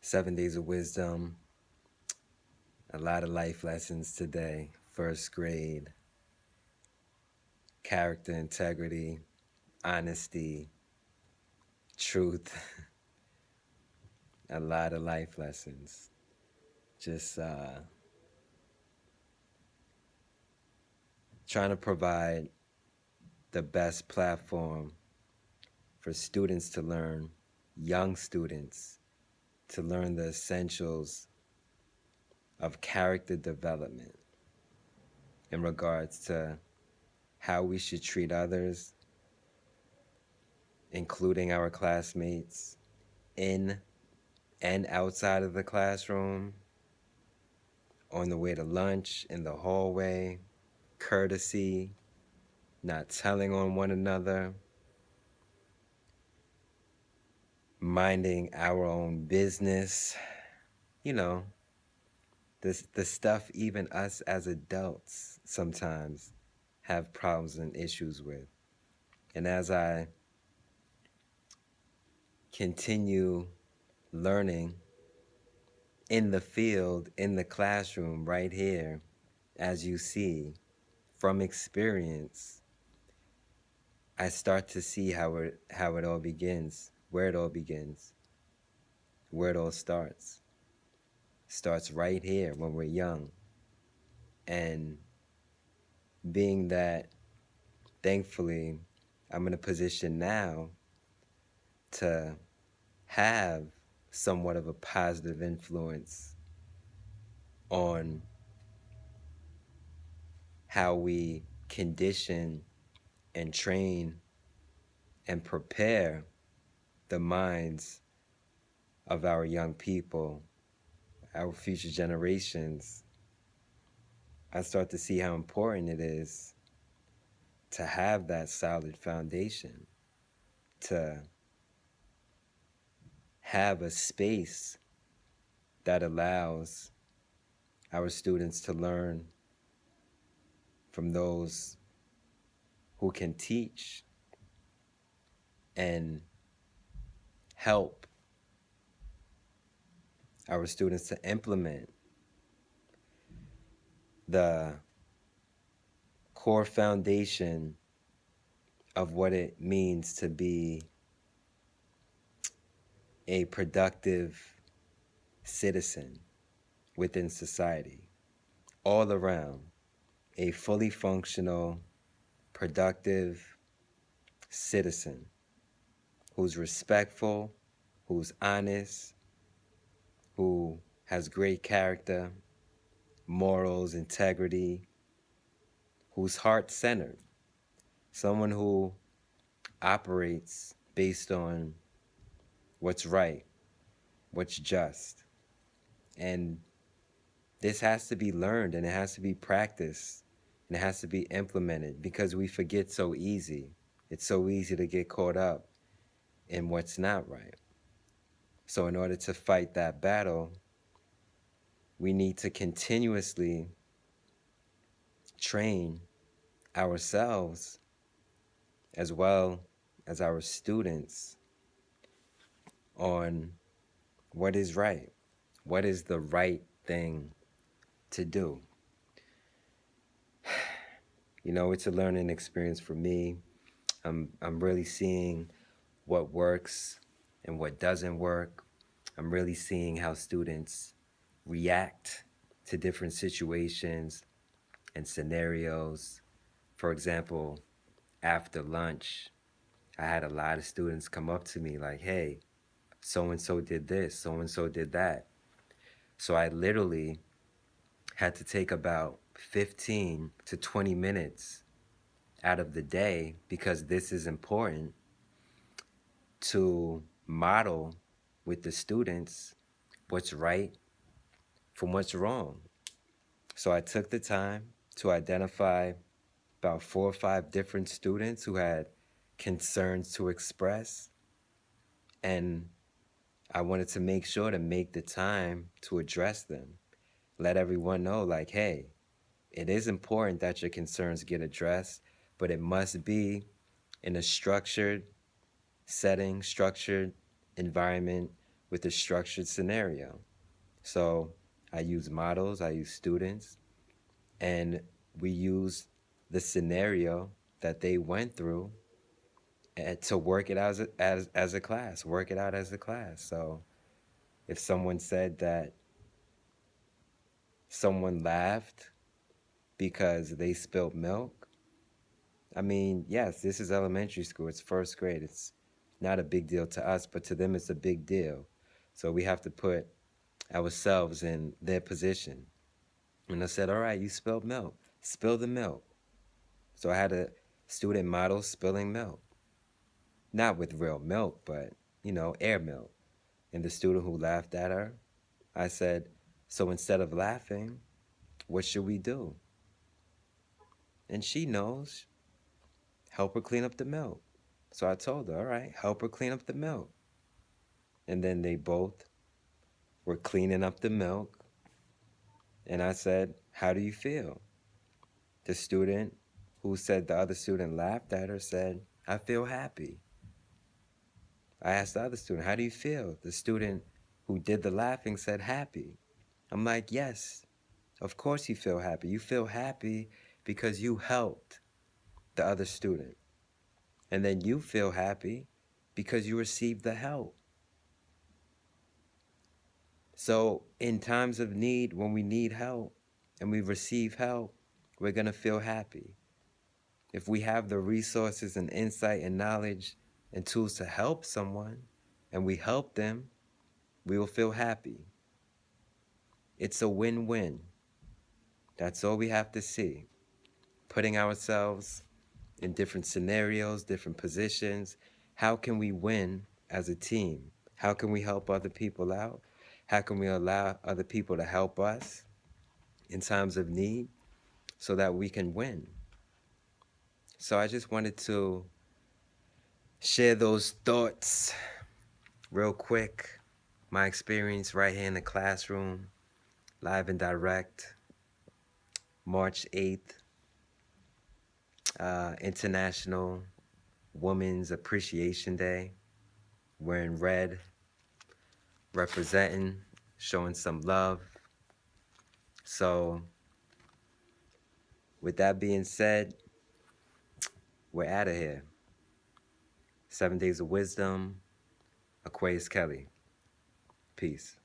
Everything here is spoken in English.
7 days of wisdom, a lot of life lessons today. First grade, character, integrity, honesty, truth, a lot of life lessons. Just trying to provide the best platform for students to learn, young students to learn the essentials of character development in regards to how we should treat others, including our classmates, in and outside of the classroom, on the way to lunch, in the hallway, courtesy, not telling on one another, minding our own business, you know, the stuff even us as adults sometimes have problems and issues with. And as I continue learning in the field, in the classroom, right here, as you see, from experience, I start to see how it all begins, where it all begins, where it all starts. Starts right here when we're young. And being that, thankfully, I'm in a position now to have somewhat of a positive influence on how we condition and train and prepare the minds of our young people, our future generations. I start to see how important it is to have that solid foundation, to have a space that allows our students to learn from those who can teach and help our students to implement the core foundation of what it means to be a productive citizen within society, all around, a fully functional, productive citizen who's respectful, who's honest, who has great character, morals, integrity, who's heart-centered, someone who operates based on what's right, what's just. And this has to be learned, and it has to be practiced, and it has to be implemented, because we forget so easy. It's so easy to get caught up in what's not right. So in order to fight that battle, we need to continuously train ourselves as well as our students on what is right, what is the right thing to do. You know, it's a learning experience for me. I'm really seeing what works and what doesn't work. I'm really seeing how students react to different situations and scenarios. For example, after lunch, I had a lot of students come up to me like, hey, so-and-so did this, so-and-so did that. So I literally had to take about 15 to 20 minutes out of the day, because this is important, to model with the students what's right from what's wrong. So I took the time to identify about 4 or 5 different students who had concerns to express, and I wanted to make sure to make the time to address them. Let everyone know, like, hey, it is important that your concerns get addressed, but it must be in a structured setting, structured environment with a structured scenario. So I use models, I use students, and we use the scenario that they went through to work it out as a class, work it out as a class. So if someone said that someone laughed because they spilled milk, I mean, yes, this is elementary school, it's first grade. It's not a big deal to us, but to them it's a big deal. So we have to put ourselves in their position. And I said, all right, you spilled milk, spill the milk. So I had a student model spilling milk, not with real milk, but, air milk. And the student who laughed at her, I said, so instead of laughing, what should we do? And she knows, help her clean up the milk. So I told her, all right, help her clean up the milk. And then they both were cleaning up the milk. And I said, how do you feel? The student who said the other student laughed at her said, I feel happy. I asked the other student, how do you feel? The student who did the laughing said, happy. I'm like, yes, of course you feel happy. You feel happy because you helped the other student. And then you feel happy because you received the help. So in times of need, when we need help and we receive help, we're going to feel happy. If we have the resources and insight and knowledge and tools to help someone and we help them, we will feel happy. It's a win-win. That's all we have to see. Putting ourselves in different scenarios, different positions. How can we win as a team? How can we help other people out? How can we allow other people to help us in times of need so that we can win? So I just wanted to share those thoughts real quick. My experience right here in the classroom, live and direct, March 8th, International Women's Appreciation Day. Wearing red, representing, showing some love. So with that being said, we're out of here. 7 Days of Wisdom, Aquaus Kelley. Peace.